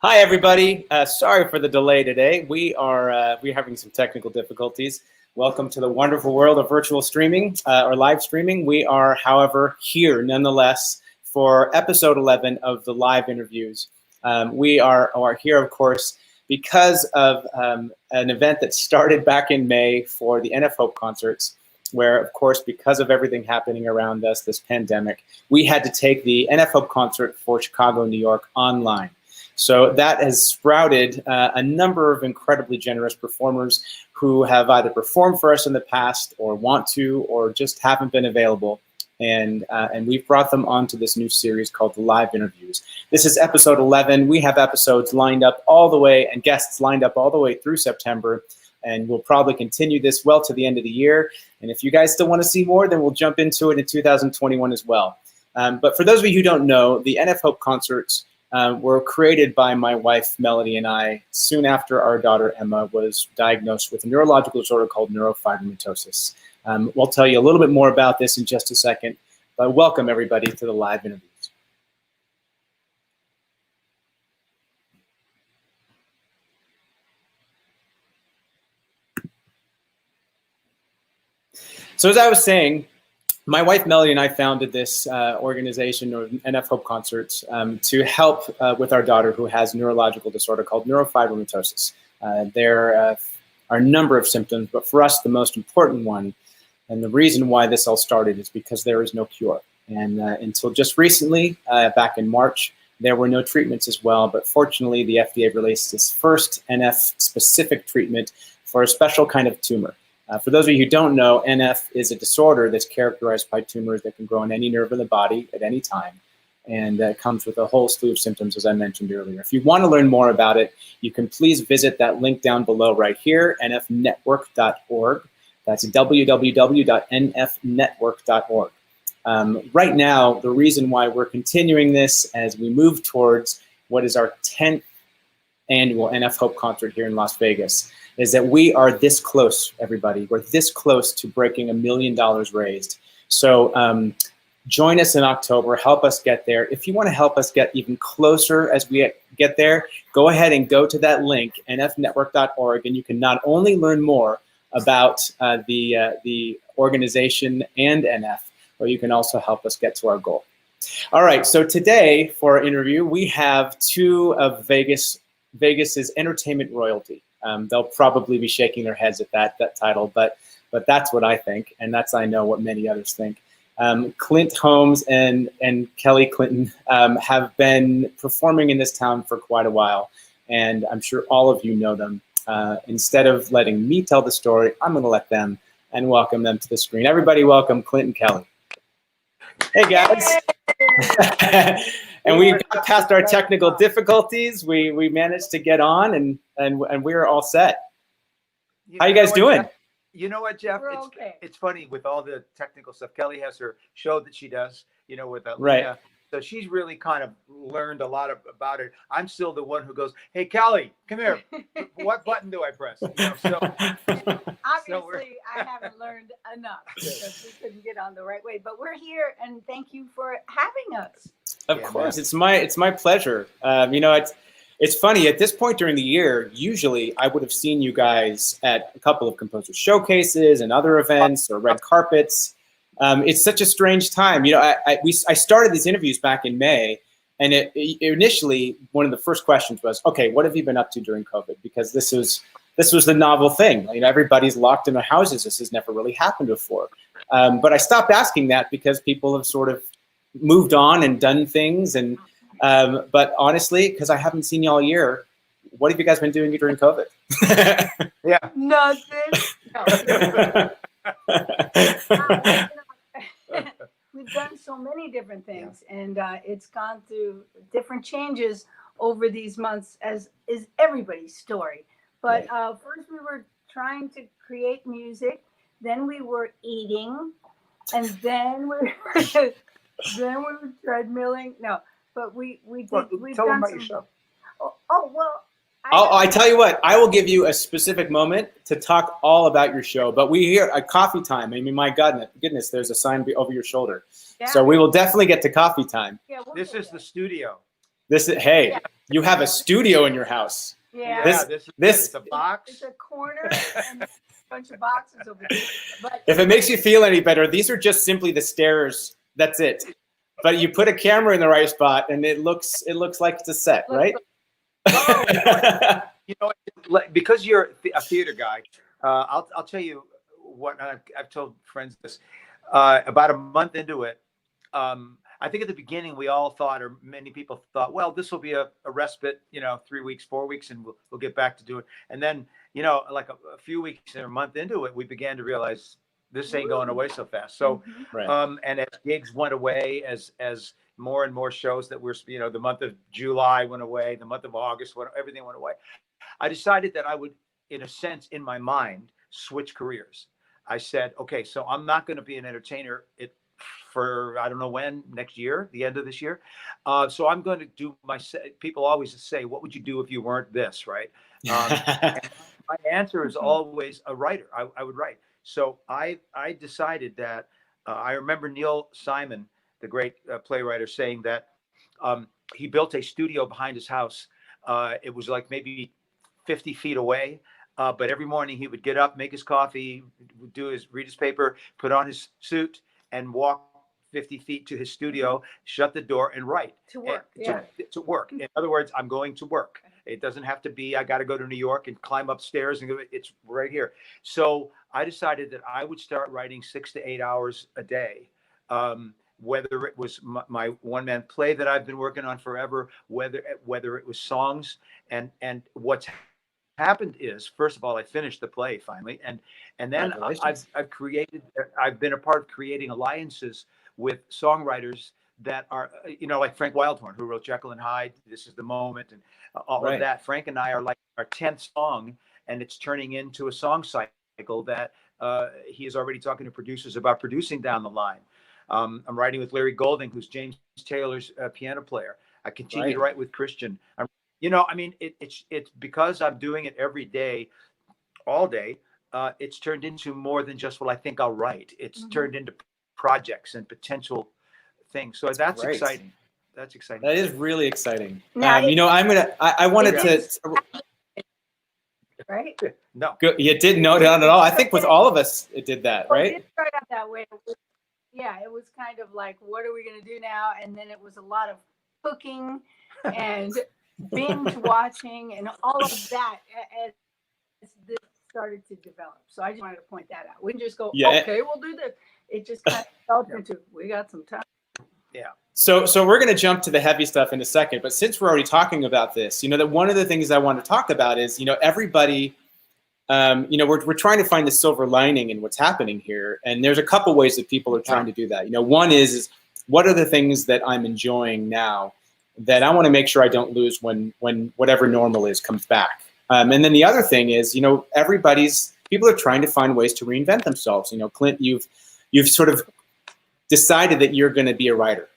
Hi, everybody. Sorry for the delay today. We're having some technical difficulties. Welcome to the wonderful world of virtual streaming or live streaming. We are, however, here nonetheless for episode 11 of the live interviews. We are here, of course, because of an event that started back in May for the NF Hope concerts, where, of course, because of everything happening around us, this pandemic, we had to take the NF Hope concert for Chicago, New York online. So that has sprouted a number of incredibly generous performers who have either performed for us in the past or want to or just haven't been available. And we've brought them onto this new series called The Live Interviews. This is episode 11. We have episodes lined up all the way and guests lined up all the way through September. And we'll probably continue this well to the end of the year. And if you guys still want to see more, then we'll jump into it in 2021 as well. But for those of you who don't know, the NF Hope concerts were created by my wife, Melody, and I soon after our daughter, Emma, was diagnosed with a neurological disorder called neurofibromatosis. We'll tell you a little bit more about this in just a second, but welcome everybody to the live interviews. So as I was saying, my wife, Melody, and I founded this organization, or NF Hope Concerts, to help with our daughter who has a neurological disorder called neurofibromatosis. There are a number of symptoms, but for us, the most important one, and the reason why this all started, is because there is no cure. And until just recently, back in March, there were no treatments as well. But fortunately, the FDA released its first NF-specific treatment for a special kind of tumor. For those of you who don't know, NF is a disorder that's characterized by tumors that can grow in any nerve in the body at any time, and comes with a whole slew of symptoms, as I mentioned earlier. If you want to learn more about it, you can please visit that link down below right here, nfnetwork.org. That's www.nfnetwork.org. Right now, the reason why we're continuing this as we move towards what is our 10th annual NF Hope concert here in Las Vegas is that we are this close, everybody. We're this close to breaking $1 million raised. So join us in October, help us get there. If you wanna help us get even closer as we get there, go ahead and go to that link, nfnetwork.org, and you can not only learn more about the organization and NF, but you can also help us get to our goal. All right, so today for our interview, we have two of Vegas's entertainment royalty. They'll probably be shaking their heads at that title, but that's what I think, and that's, I know, what many others think. Clinton-Holmes and Kelly Clinton have been performing in this town for quite a while, and I'm sure all of you know them. Instead of letting me tell the story, I'm going to let them and welcome them to the screen. Everybody welcome Clint and Kelly. Hey, guys. And we got past our technical difficulties. We managed to get on, and we're all set. How you guys doing? You know what, Jeff? It's funny with all the technical stuff. Kelly has her show that she does, with Lena. Right. So she's really kind of learned a lot about it. I'm still the one who goes, "Hey, Kelly, come here. What button do I press?" Obviously, I haven't learned enough because we couldn't get on the right way. But we're here, and thank you for having us. Of course, it's my pleasure. It's funny, at this point during the year, usually I would have seen you guys at a couple of composer showcases and other events or red carpets. It's such a strange time. I started these interviews back in May, and initially one of the first questions was, okay, what have you been up to during COVID? Because this was the novel thing. Everybody's locked in their houses. This has never really happened before. But I stopped asking that because people have sort of moved on and done things. And but honestly, because I haven't seen you all year, what have you guys been doing during COVID? Yeah. Nothing. We've done so many different things, and it's gone through different changes over these months, as is everybody's story. But first we were trying to create music, then we were eating, and then we were treadmilling. No, but we've tell done them about some, your show. Oh well. I tell you what, I will give you a specific moment to talk all about your show, but we hear a coffee time. I mean, my goodness, there's a sign over your shoulder. Yeah. So we will definitely get to coffee time. Yeah, this is the studio. Hey, You have a studio in your house. Yeah. This this it's a box. It's a corner and a bunch of boxes over there. But if it makes you feel any better, these are just simply the stairs. That's it. But you put a camera in the right spot, and it looks like it's a set, right? You know, because you're a theater guy, I'll tell you what I've told friends this. About a month into it, I think at the beginning we all thought, or many people thought, well, this will be a respite, 3 weeks, 4 weeks, and we'll get back to do it. And then, like a few weeks or a month into it, we began to realize this ain't going away so fast. So, and as gigs went away, as more and more shows that were, the month of July went away, the month of August, everything went away. I decided that I would, in a sense, in my mind, switch careers. I said, okay, so I'm not going to be an entertainer for I don't know when, next year, the end of this year. So I'm going to do people always say, what would you do if you weren't this, right? And my answer is always a writer. I would write. So I decided that I remember Neil Simon, the great playwright, saying that he built a studio behind his house. It was like maybe 50 feet away. But every morning he would get up, make his coffee, read his paper, put on his suit, and walk 50 feet to his studio, shut the door, and write. To work. To work. In other words, I'm going to work. It doesn't have to be, I got to go to New York and climb upstairs, and it's right here. So I decided that I would start writing 6 to 8 hours a day. Whether it was my one-man play that I've been working on forever, whether it was songs, and what's happened is, first of all, I finished the play finally, and then I've been a part of creating alliances with songwriters that are, like Frank Wildhorn, who wrote Jekyll and Hyde, This Is the Moment, and all of that. Frank and I are like our 10th song, and it's turning into a song cycle that he is already talking to producers about producing down the line. I'm writing with Larry Golding, who's James Taylor's piano player. I continue to write with Christian. It's because I'm doing it every day, all day. It's turned into more than just, well, I think I'll write. It's turned into projects and potential things. So that's exciting. That's exciting. That is really exciting. Now, I wanted to. Right? No. You didn't know not at all. I think with all of us, it did that, right? It did start out that way. It was kind of like, what are we going to do now? And then it was a lot of cooking and binge watching and all of that as this started to develop. So I just wanted to point that out. We didn't just go, okay, we'll do this. It just kind of felt into, we got some time. Yeah. So we're going to jump to the heavy stuff in a second, but since we're already talking about this, that one of the things I want to talk about is, everybody, we're trying to find the silver lining in what's happening here. And there's a couple ways that people are trying to do that. One is what are the things that I'm enjoying now that I want to make sure I don't lose when whatever normal is comes back. And then the other thing is, people are trying to find ways to reinvent themselves. Clint, you've sort of decided that you're going to be a writer,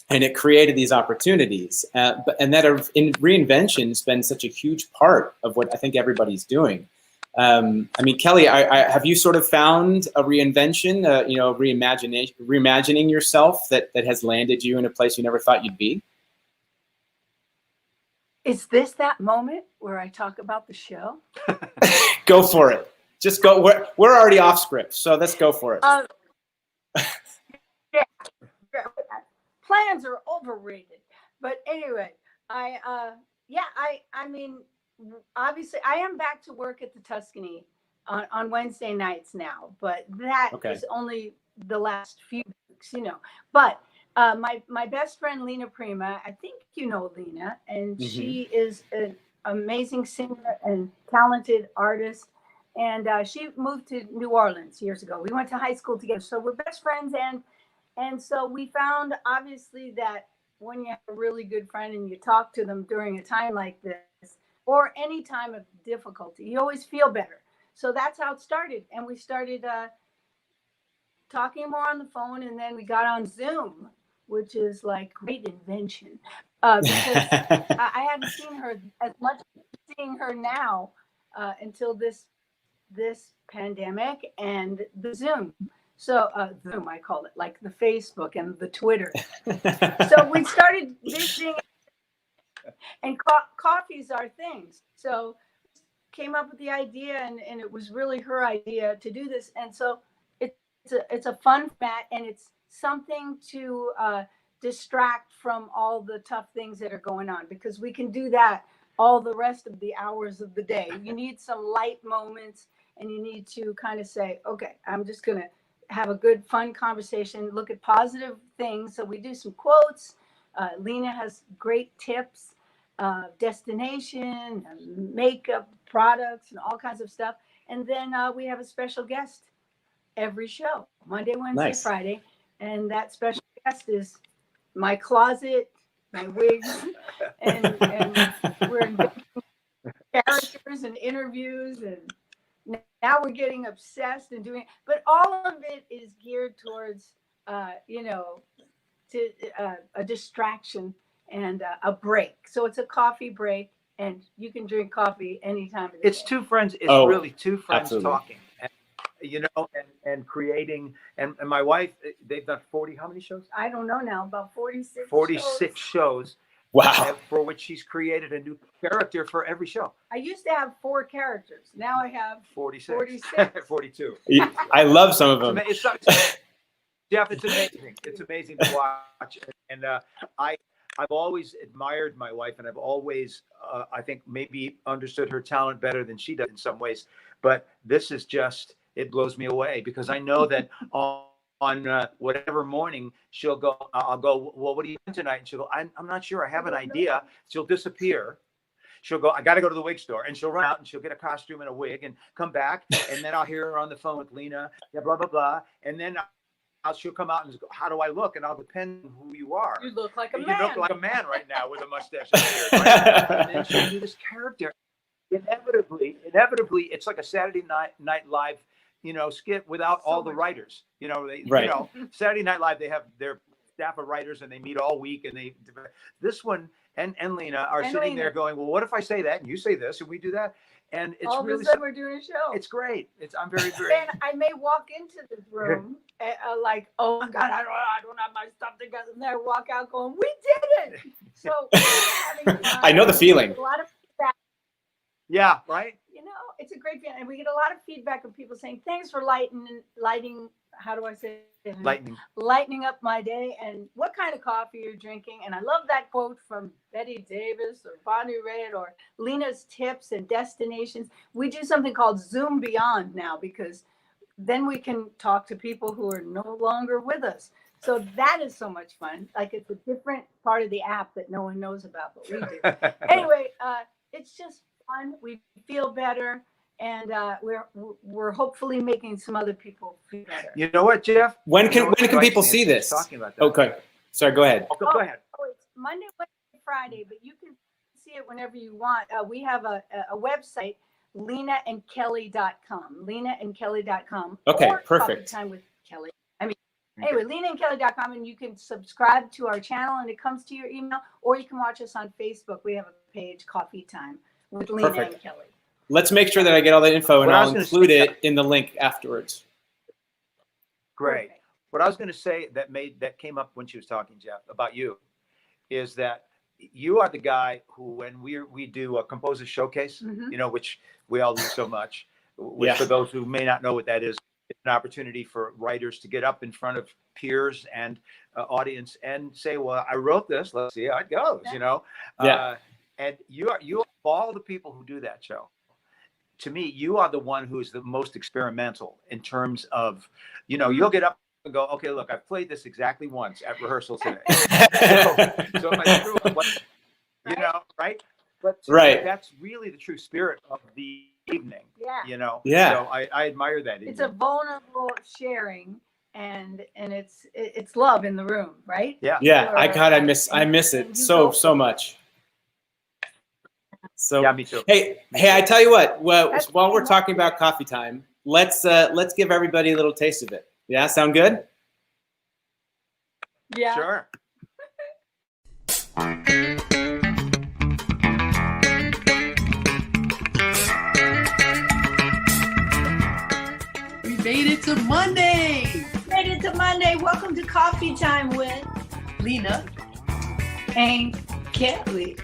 and it created these opportunities. And that reinvention has been such a huge part of what I think everybody's doing. Kelly, have you sort of found a reinvention, reimagining yourself that has landed you in a place you never thought you'd be? Is this that moment where I talk about the show? Go for it. Just go. We're already off script, so let's go for it. Plans are overrated. But anyway, obviously I am back to work at the Tuscany on Wednesday nights now, but that is only the last few weeks, But my best friend, Lena Prima, I think you know Lena, and she is an amazing singer and talented artist. And she moved to New Orleans years ago. We went to high school together. So we're best friends. And so we found, obviously, that when you have a really good friend and you talk to them during a time like this, or any time of difficulty, you always feel better. So that's how it started. And we started talking more on the phone. And then we got on Zoom, which is like great invention. Because I hadn't seen her as much as seeing her now until this pandemic and the Zoom. So Zoom, I call it, like the Facebook and the Twitter. So we started visiting And coffee's our thing. So came up with the idea, and it was really her idea to do this. And so it's a fun format, and it's something to distract from all the tough things that are going on, because we can do that all the rest of the hours of the day. You need some light moments, and you need to kind of say, okay, I'm just going to have a good, fun conversation, look at positive things. So we do some quotes. Lena has great tips, destination, makeup, products, and all kinds of stuff. And then we have a special guest every show, Monday, Wednesday, Nice. Friday. And that special guest is my closet, my wigs, and we're inventing characters and interviews, and now we're getting obsessed and doing, but all of it is geared towards, to a distraction and a break. So it's a coffee break, and you can drink coffee anytime of the It's day. two friends. It's really two friends absolutely. talking, and creating. And my wife, they've done 40. How many shows? I don't know now, about 46. 46 shows. Wow. For which she's created a new character for every show. I used to have 4 characters. Now I have 46. 42. I love some of them. Jeff, it's amazing. It's amazing to watch. And I've always admired my wife, and I've always, I think, maybe understood her talent better than she does in some ways. But this is just, it blows me away, because I know that on whatever morning she'll go, I'll go, well, what are you doing tonight? And she'll go, I'm not sure. I have an idea. She'll disappear. She'll go, I got to go to the wig store. And she'll run out, and she'll get a costume and a wig and come back. And then I'll hear her on the phone with Lena, blah, blah, blah. And then she'll come out and go, how do I look? And I'll depend on who you are. You look like a You man. look like a man right now with a mustache and beard, right? And then she'll do this character. Inevitably, it's like a Saturday Night Live, skit without all the writers. Right. Saturday Night Live, they have their staff of writers, and they meet all week, and this one and Lena are sitting there going, well, what if I say that and you say this and we do that? And it's all really of a sudden we're doing a show. It's great. I'm very, very. And I may walk into this room like, oh my God, I don't have my stuff together. And then I walk out going, we did it. So I know the feeling. A lot of feedback. Yeah, right. It's a great feeling. And we get a lot of feedback of people saying, thanks for lighting, how do I say it? Lightening up my day. And what kind of coffee you're drinking. And I love that quote from Betty Davis or Bonnie Raitt or Lena's tips and destinations. We do something called Zoom Beyond now, because then we can talk to people who are no longer with us. So that is so much fun. Like, it's a different part of the app that no one knows about, but we do. Anyway, it's just fun. We feel better, and we're hopefully making some other people feel better. You know what, Jeff? When can people see this? Talking about that. Okay. Sorry, go ahead. Go ahead. It's Monday, Wednesday, Friday, but you can see it whenever you want. We have a website, lenaandkelly.com. lenaandkelly.com. Okay, or perfect. Coffee Time with Kelly. Anyway, lenaandkelly.com, and you can subscribe to our channel, and it comes to your email, or you can watch us on Facebook. We have a page, Coffee Time with Lena and Kelly. Let's make sure that I get all that info, and I'll include it in the link afterwards. Great. Okay. What I was going to say that came up when she was talking, Jeff, about you, is that you are the guy who, when we do a composer showcase, which we all do so much, which for those who may not know what that is, it's an opportunity for writers to get up in front of peers and audience and say, well, I wrote this, let's see how it goes, and you are of all the people who do that show, to me, you are the one who is the most experimental in terms of, you'll get up and go, okay, look, I've played this exactly once at rehearsal today. so if I screw up, right? But that's really the true spirit of the evening. Yeah. So I admire that. It's a vulnerable sharing, and it's love in the room, right? Yeah. I miss it so much. So yeah, me too. Hey, I tell you what. Well, while we're talking about coffee time, let's give everybody a little taste of it. Yeah, sound good? Yeah. Sure. We made it to Monday. Welcome to Coffee Time with Lena and Kelly.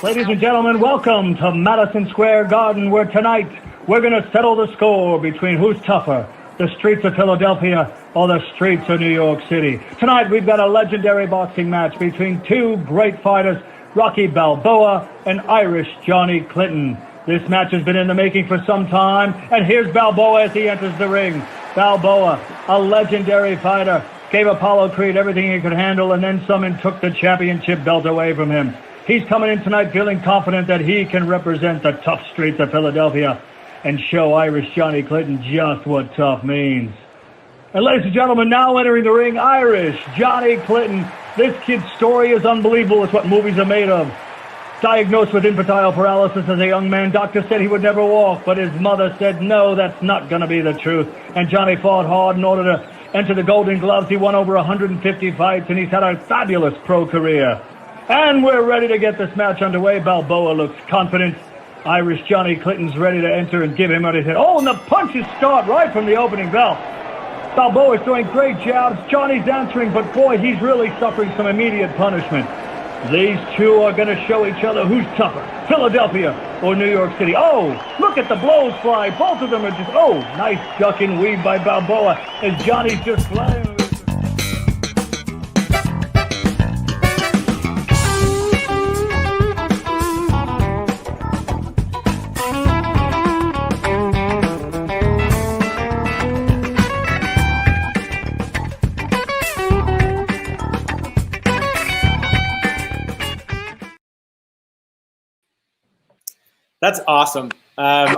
Ladies and gentlemen, welcome to Madison Square Garden, where tonight we're going to settle the score between who's tougher, the streets of Philadelphia or the streets of New York City. Tonight we've got a legendary boxing match between two great fighters, Rocky Balboa and Irish Johnny Clinton. This match has been in the making for some time, and here's Balboa as he enters the ring. Balboa, a legendary fighter, gave Apollo Creed everything he could handle and then some, and took the championship belt away from him. He's coming in tonight feeling confident that he can represent the tough streets of Philadelphia and show Irish Johnny Clinton just what tough means. And ladies and gentlemen, now entering the ring, Irish Johnny Clinton. This kid's story is unbelievable. It's what movies are made of. Diagnosed with infantile paralysis as a young man, doctors said he would never walk, but his mother said, no, that's not going to be the truth. And Johnny fought hard in order to enter the Golden Gloves. He won over 150 fights, and he's had a fabulous pro career. And we're ready to get this match underway. Balboa looks confident. Irish Johnny Clinton's ready to enter and give him what he said. Oh, and the punches start right from the opening bell. Balboa's doing great jabs. Johnny's answering, but boy, he's really suffering some immediate punishment. These two are going to show each other who's tougher, Philadelphia or New York City. Oh, look at the blows fly. Both of them are just, oh, nice duck and weave by Balboa as Johnny's just flying. That's awesome. I'll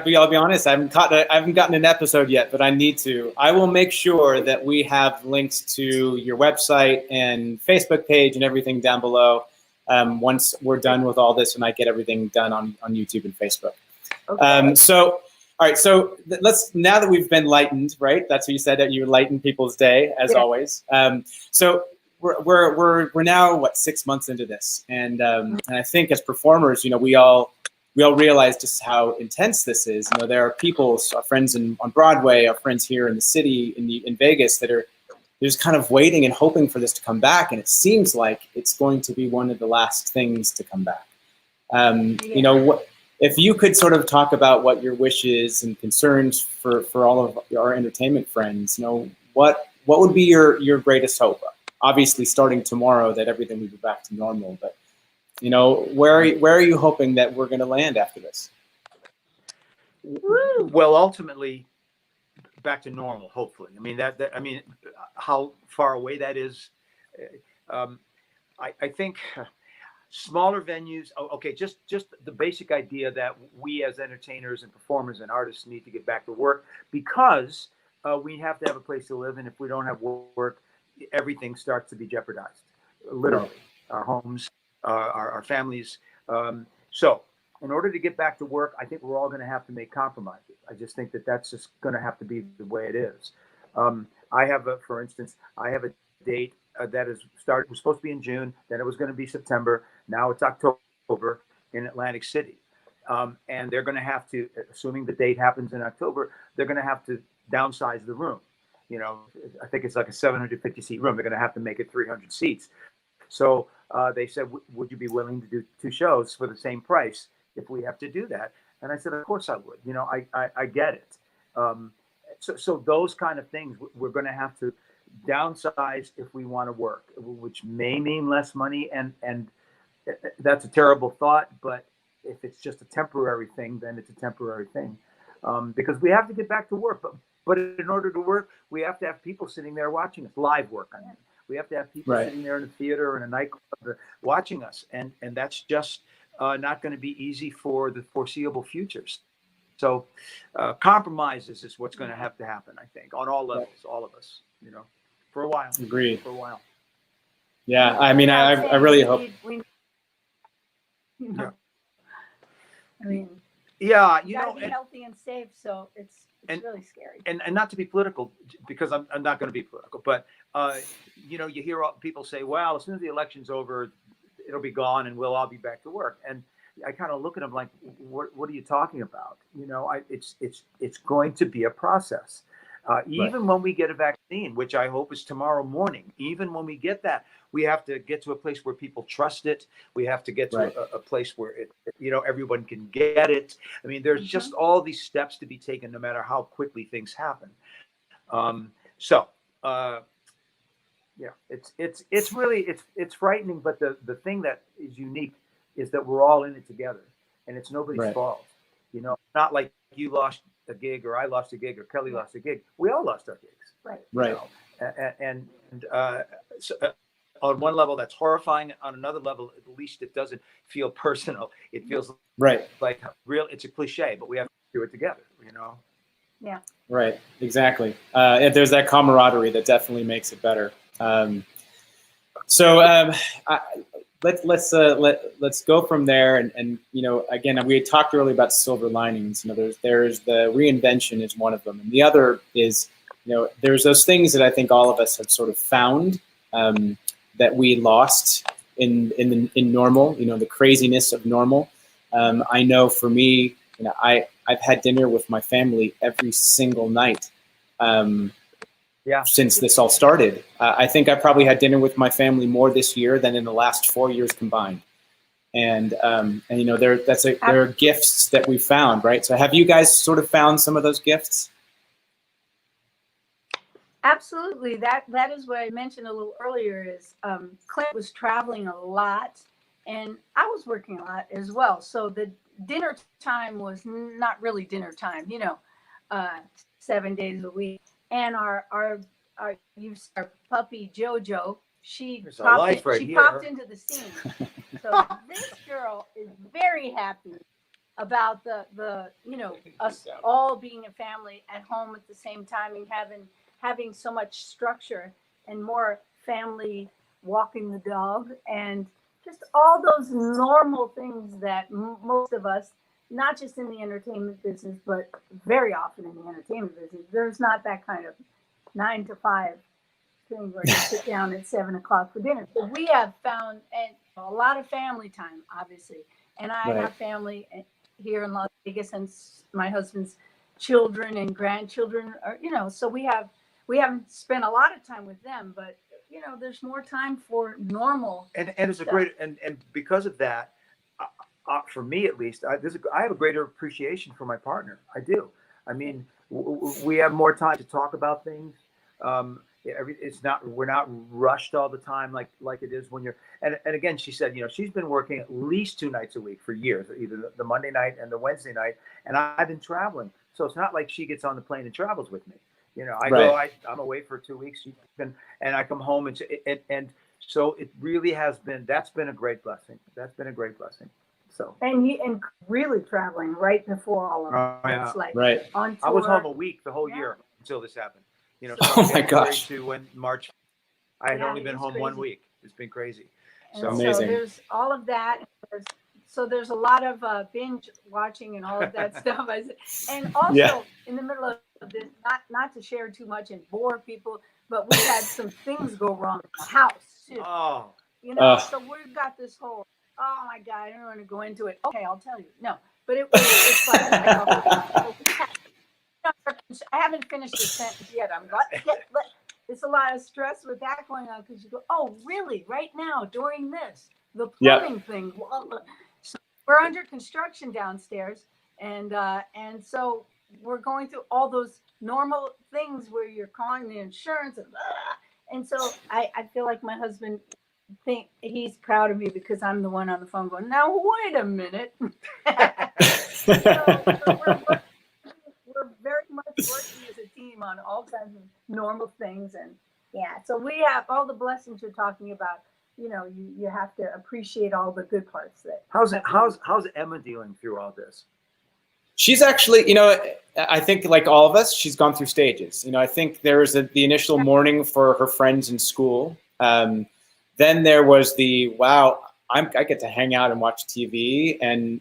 be honest. I haven't gotten an episode yet, but I need to. I will make sure that we have links to your website and Facebook page and everything down below once we're done with all this and I get everything done on YouTube and Facebook. Okay. All right. So let's, now that we've been lightened, right? That's what you said, that you lighten people's day as always. So we're now what, 6 months into this, and I think as performers, we all realize just how intense this is. There are people, our friends on Broadway, our friends here in the city, in Vegas, that are just kind of waiting and hoping for this to come back, and it seems like it's going to be one of the last things to come back. If you could sort of talk about what your wishes and concerns for all of our entertainment friends, what would be your greatest hope? Obviously, starting tomorrow, that everything will be back to normal. But where are you hoping that we're going to land after this? Well, ultimately, back to normal. Hopefully, I mean, how far away that is. I think smaller venues. Okay, just the basic idea that we as entertainers and performers and artists need to get back to work, because we have to have a place to live, and if we don't have work, everything starts to be jeopardized, literally. Our homes, our families. So in order to get back to work, I think we're all going to have to make compromises. I just think that that's just going to have to be the way it is. For instance, I have a date that was supposed to be in June, then it was going to be September. Now it's October in Atlantic City. And they're going to have to, assuming the date happens in October, they're going to have to downsize the room. I think it's like a 750 seat room. They're going to have to make it 300 seats. So they said, would you be willing to do 2 shows for the same price if we have to do that? And I said, of course I would. I get it. So those kind of things, we're going to have to downsize if we want to work, which may mean less money. And that's a terrible thought. But if it's just a temporary thing, then it's a temporary thing, because we have to get back to work. But in order to work, we have to have people sitting there watching us, live work. I mean, we have to have people sitting there in a theater or in a nightclub watching us. And that's just not going to be easy for the foreseeable futures. So compromises is what's going to have to happen, I think, on all levels, all of us, for a while. Agreed. For a while. Yeah, I mean, I really hope. Yeah. I mean, yeah, you gotta be healthy and safe, so it's really scary. And not to be political, because I'm not going to be political, but you hear people say, well, as soon as the election's over, it'll be gone and we'll all be back to work. And I kind of look at them like, what are you talking about? It's going to be a process. Even when we get a vaccine, which I hope is tomorrow morning, even when we get that, we have to get to a place where people trust it. We have to get to a place where everyone can get it. I mean, there's just all these steps to be taken, no matter how quickly things happen. It's really frightening. But the thing that is unique is that we're all in it together, and it's nobody's fault. Not like you lost a gig or I lost a gig or Kelly lost a gig. We all lost our gigs. Right. So, on one level, that's horrifying. On another level, at least it doesn't feel personal. It feels like real. It's a cliche, but we have to do it together. Yeah. Right. Exactly. There's that camaraderie that definitely makes it better. Let's go from there. And again, we had talked earlier about silver linings. There's the reinvention is one of them, and the other is there's those things that I think all of us have sort of found that we lost in normal. The craziness of normal. I know for me, I've had dinner with my family every single night. Since this all started. I think I probably had dinner with my family more this year than in the last 4 years combined. And there are gifts that we found, right? So have you guys sort of found some of those gifts? Absolutely. That is what I mentioned a little earlier is Clint was traveling a lot and I was working a lot as well. So the dinner time was not really dinner time, 7 days a week. And our puppy Jojo, she popped into the scene. So this girl is very happy about the us all being a family at home at the same time and having so much structure and more family walking the dog and just all those normal things that most of us, not just in the entertainment business, but very often in the entertainment business, there's not that kind of 9 to 5 thing where you sit down at 7 o'clock for dinner. So we have found a lot of family time, obviously. And I have family here in Las Vegas, and my husband's children and grandchildren are, so we haven't spent a lot of time with them, but there's more time for normal. And it's stuff. A great, and because of that, for me at least, I have a greater appreciation for my partner. I do. I mean, we have more time to talk about things. We're not rushed all the time like it is when you're. And again, she said, she's been working at least 2 nights a week for years, either the Monday night and the Wednesday night, and I've been traveling. So it's not like she gets on the plane and travels with me. I'm away for 2 weeks, and I come home and so it really has been. That's been a great blessing. That's been a great blessing. So and really traveling right before all of it. It's like on tour. I was home a week the whole year until this happened. Oh my gosh! To when March, I had only been home crazy. 1 week. It's been crazy. So amazing. So there's all of that. There's a lot of binge watching and all of that stuff. And also in the middle of this, not to share too much and bore people, but we had some things go wrong in the house too. So we've got this whole. Oh my God, I don't want to go into it. Okay, I'll tell you. No, but it's fun. I haven't finished the sentence yet. But it's a lot of stress with that going on because you go, oh, really? Right now, during this, the plumbing thing. So we're under construction downstairs, and so we're going through all those normal things where you're calling the insurance and so I feel like my husband. Think he's proud of me because I'm the one on the phone going, now wait a minute. So we're very much working as a team on all kinds of normal things, and so we have all the blessings you're talking about. You have to appreciate all the good parts. How's Emma dealing through all this? She's actually, I think like all of us, she's gone through stages. I think there was the initial mourning for her friends in school. Then there was I get to hang out and watch TV, and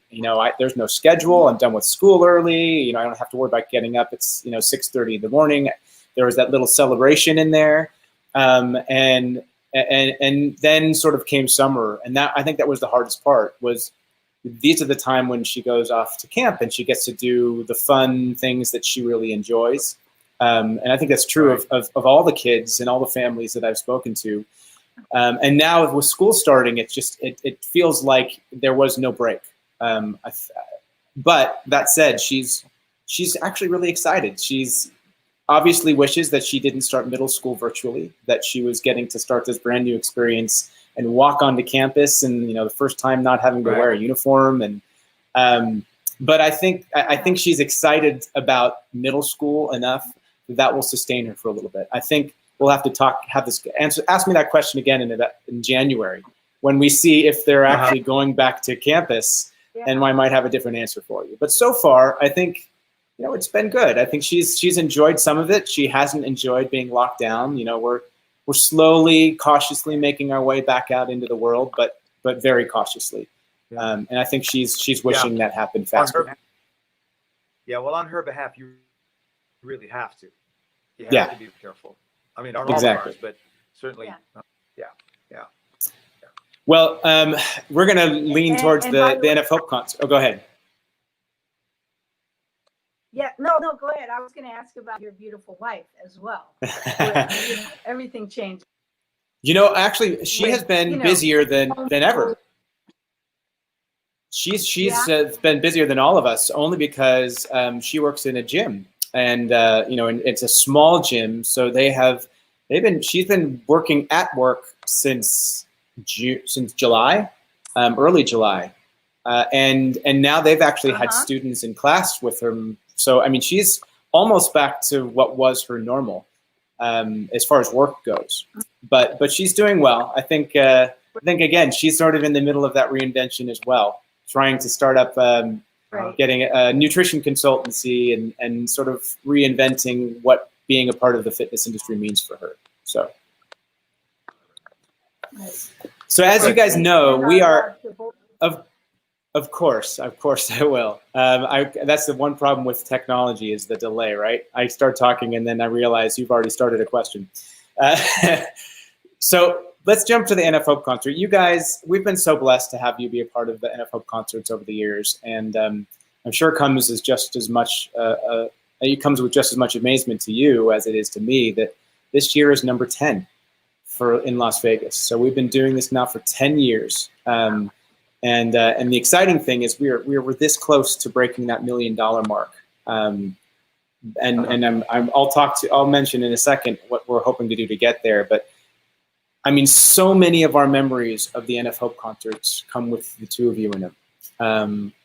there's no schedule. I'm done with school early. I don't have to worry about getting up. It's 6:30 in the morning. There was that little celebration in there, and then sort of came summer, and I think that was the hardest part. Was these are the time when she goes off to camp and she gets to do the fun things that she really enjoys. And I think that's true of all the kids and all the families that I've spoken to. And now with school starting, it feels like there was no break. But that said, she's actually really excited. She's obviously wishes that she didn't start middle school virtually, that she was getting to start this brand new experience and walk onto campus, and the first time not having to wear a uniform. And but I think she's excited about middle school enough that will sustain her for a little bit. I think we'll have to ask me that question again in January when we see if they're actually going back to campus, and I might have a different answer for you. But so far, I think it's been good. I think she's enjoyed some of it. She hasn't enjoyed being locked down. We're slowly, cautiously making our way back out into the world, but very cautiously. And I think she's wishing that happened faster. Well, on her behalf, you really have to. You have to be careful. I mean, on all parts, but certainly, yeah. Well, we're going to lean towards the NF Hope concert. Oh, go ahead. Yeah, no, go ahead. I was going to ask about your beautiful wife as well. Everything changed. Actually, she has been busier than ever. She's been busier than all of us, only because she works in a gym, and and it's a small gym, so she's been working at work since July, early July, and now they've actually had students in class with her. So I mean, she's almost back to what was her normal as far as work goes, but she's doing well. I think again, she's sort of in the middle of that reinvention as well, trying to start up getting a nutrition consultancy and sort of reinventing what being a part of the fitness industry means for her. So as you guys know, we are of course I will. That's the one problem with technology, is the delay, right? I start talking and then I realize you've already started a question. So let's jump to the NF Hope concert. You guys, we've been so blessed to have you be a part of the NF Hope concerts over the years, and I'm sure it comes with just as much amazement to you as it is to me that this year is number 10 in Las Vegas. So we've been doing this now for 10 years. And the exciting thing is we're this close to breaking that $1 million mark. I'll mention in a second what we're hoping to do to get there. But I mean, so many of our memories of the NF Hope concerts come with the two of you in them.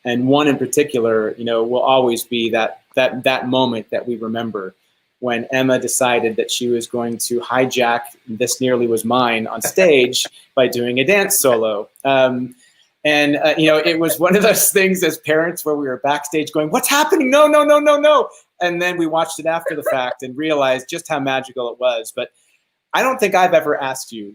And one in particular, will always be that moment that we remember when Emma decided that she was going to hijack This Nearly Was Mine on stage by doing a dance solo. It was one of those things as parents where we were backstage going, "What's happening? No, no, no, no, no." And then we watched it after the fact and realized just how magical it was. But I don't think I've ever asked you,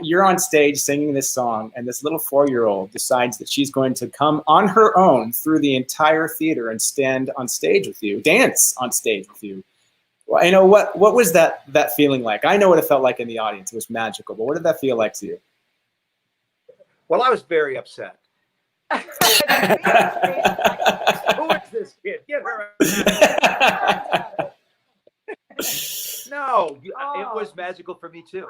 you're on stage singing this song, and this little 4-year-old decides that she's going to come on her own through the entire theater and stand on stage with you, dance on stage with you. Well, what was that feeling like? I know what it felt like in the audience. It was magical. But what did that feel like to you? Well, I was very upset. Who is this kid? Get her out. No, it was magical for me too,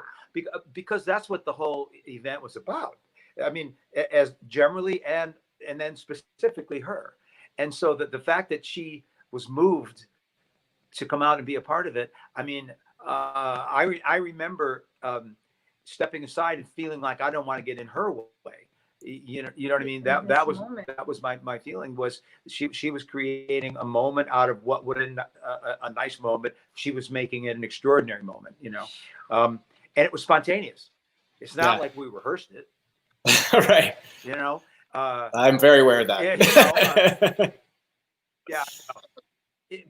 because that's what the whole event was about. I mean, as generally and then specifically her. And so the fact that she was moved to come out and be a part of it. I mean, I remember stepping aside and feeling like I don't want to get in her way. You know what I mean? That was my feeling, was she was creating a moment out of what would a nice moment. She was making it an extraordinary moment, and it was spontaneous. It's not like we rehearsed it. Right. I'm very aware of that.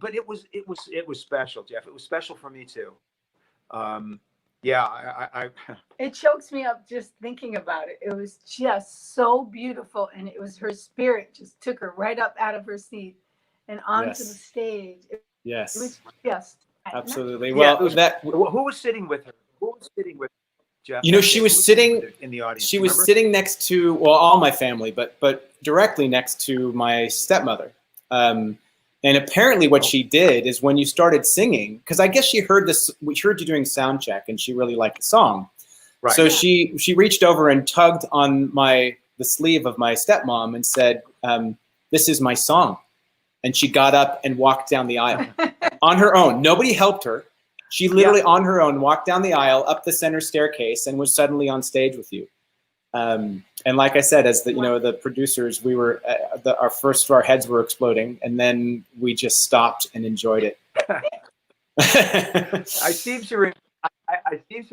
But it was special, Jeff. It was special for me too. It chokes me up just thinking about it. It was just so beautiful, and it was her spirit just took her right up out of her seat and onto the stage. It was just absolutely. Well, who was sitting with her? Who was sitting with her, Jeff? She was sitting in the audience. She was sitting next to all my family, but directly next to my stepmother. And apparently what she did is when you started singing, because I guess we heard you doing sound check and she really liked the song. Right. So she reached over and tugged on the sleeve of my stepmom and said, this is my song. And she got up and walked down the aisle on her own. Nobody helped her. She literally on her own walked down the aisle, up the center staircase, and was suddenly on stage with you. And like I said, as the producers, we were our heads were exploding, and then we just stopped and enjoyed it. I seem to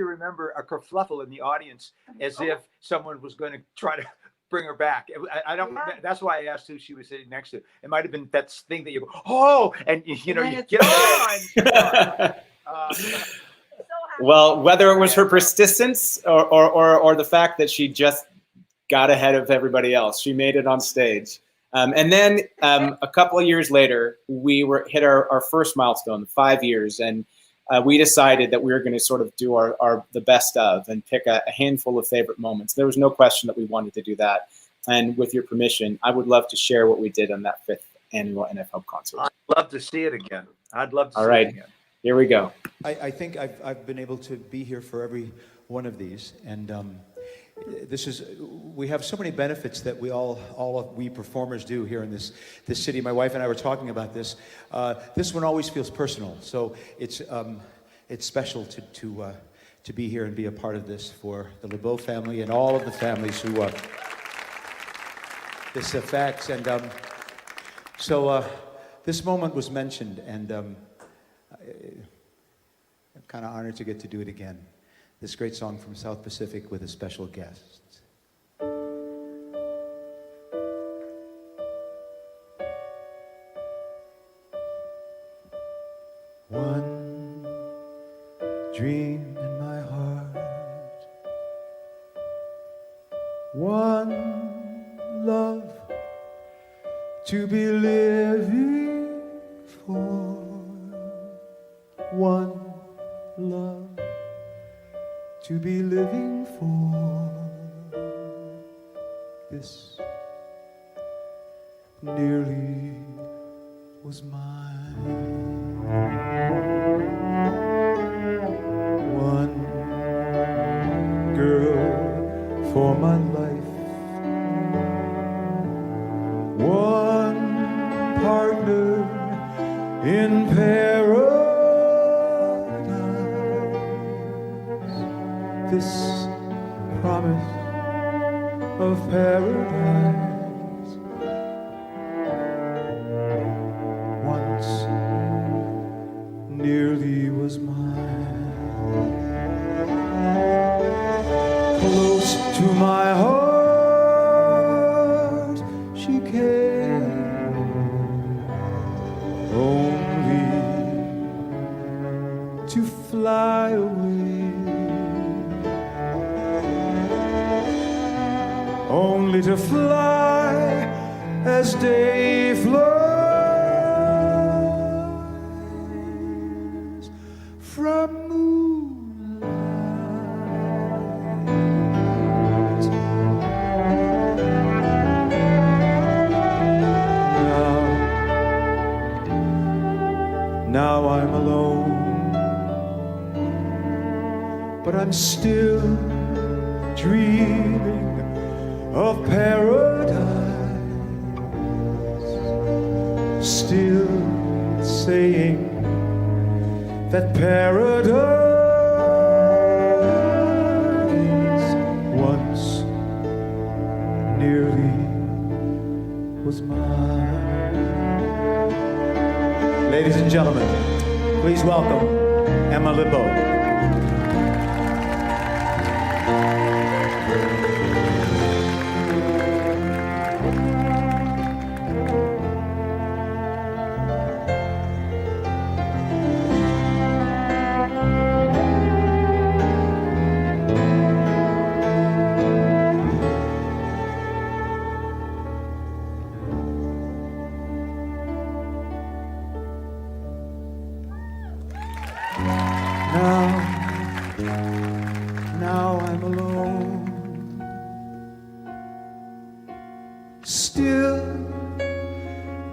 remember a kerfluffle in the audience, as if someone was going to try to bring her back. I don't. That's why I asked who she was sitting next to. It might have been that thing that you go, and you get on. Well, whether it was her persistence or the fact that she just got ahead of everybody else, she made it on stage. And then a couple of years later, we hit our first milestone, 5 years, and we decided that we were going to sort of do the best of and pick a handful of favorite moments. There was no question that we wanted to do that. And with your permission, I would love to share what we did on that 5th annual NFL concert. I'd love to see it again. I'd love to see it again. Here we go. I think I've been able to be here for every one of these, and we have so many benefits that we performers do here in this city. My wife and I were talking about this. This one always feels personal, so it's special to be here and be a part of this for the LeBeau family and all of the families who this affects. And so this moment was mentioned, and I'm kind of honored to get to do it again. This great song from South Pacific with a special guest. One dream in my heart, one love to be living for, one love to be living for. This nearly was mine. One girl for my life, one partner in paradise. This promise of paradise once nearly was mine. Close to my heart she came, only to fly away. Only to fly as day flies from moonlight. Now I'm alone, but I'm still dreaming of paradise, still saying that paradise once nearly was mine. Ladies and gentlemen, please welcome Emma LeBeau. Now I'm alone, still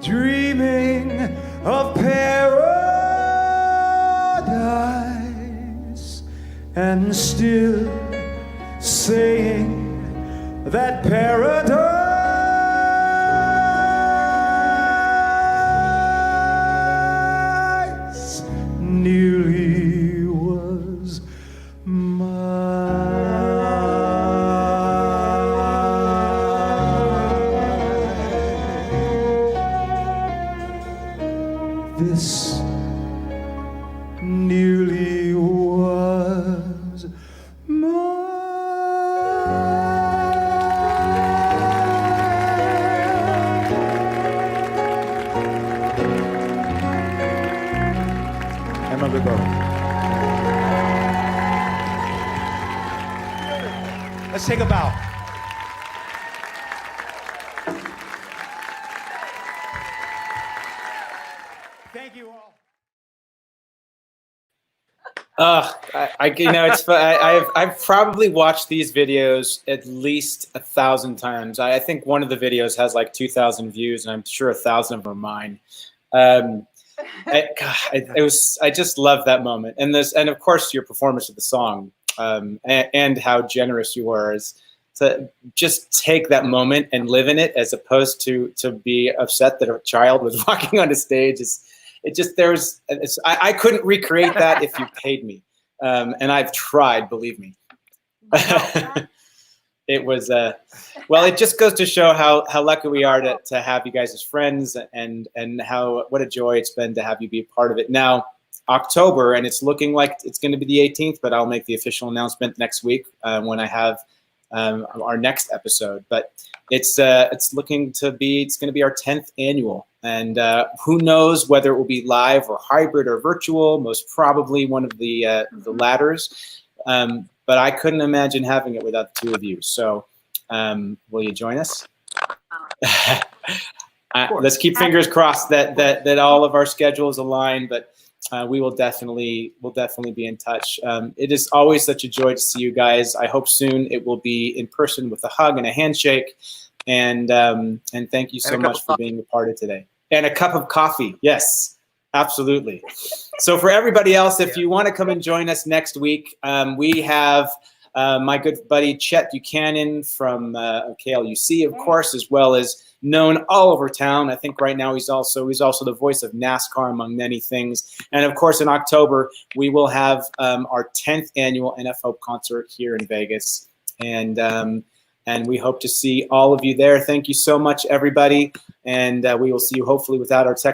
dreaming and still saying that paradise nearly was mine. This nearly was Emma Rivera. Let's take a bow. Thank you all. You know, it's I've probably watched these videos at least 1,000 times. I think one of the videos has like 2,000 views, and I'm sure 1,000 of them are mine. I just love that moment, and of course your performance of the song, and how generous you were is to just take that moment and live in it, as opposed to be upset that a child was walking on the stage. I couldn't recreate that if you paid me, and I've tried, believe me. It was well, it just goes to show how lucky we are to have you guys as friends, and what a joy it's been to have you be a part of it. Now, October, and it's looking like it's going to be the 18th, but I'll make the official announcement next week when I have our next episode. But it's going to be our 10th annual, and who knows whether it will be live or hybrid or virtual. Most probably one of the latters. But I couldn't imagine having it without the two of you. So will you join us? Let's keep fingers crossed that all of our schedules align, but we will definitely be in touch. It is always such a joy to see you guys. I hope soon it will be in person with a hug and a handshake. And thank you so much for being a part of today. And a cup of coffee. Yes, absolutely. So for everybody else, if you want to come and join us next week, we have my good buddy Chet Buchanan from KLUC, of course, as well as known all over town. I think right now he's also the voice of NASCAR, among many things. And of course, in October, we will have our 10th annual NF concert here in Vegas. And we hope to see all of you there. Thank you so much, everybody. And we will see you hopefully without our technical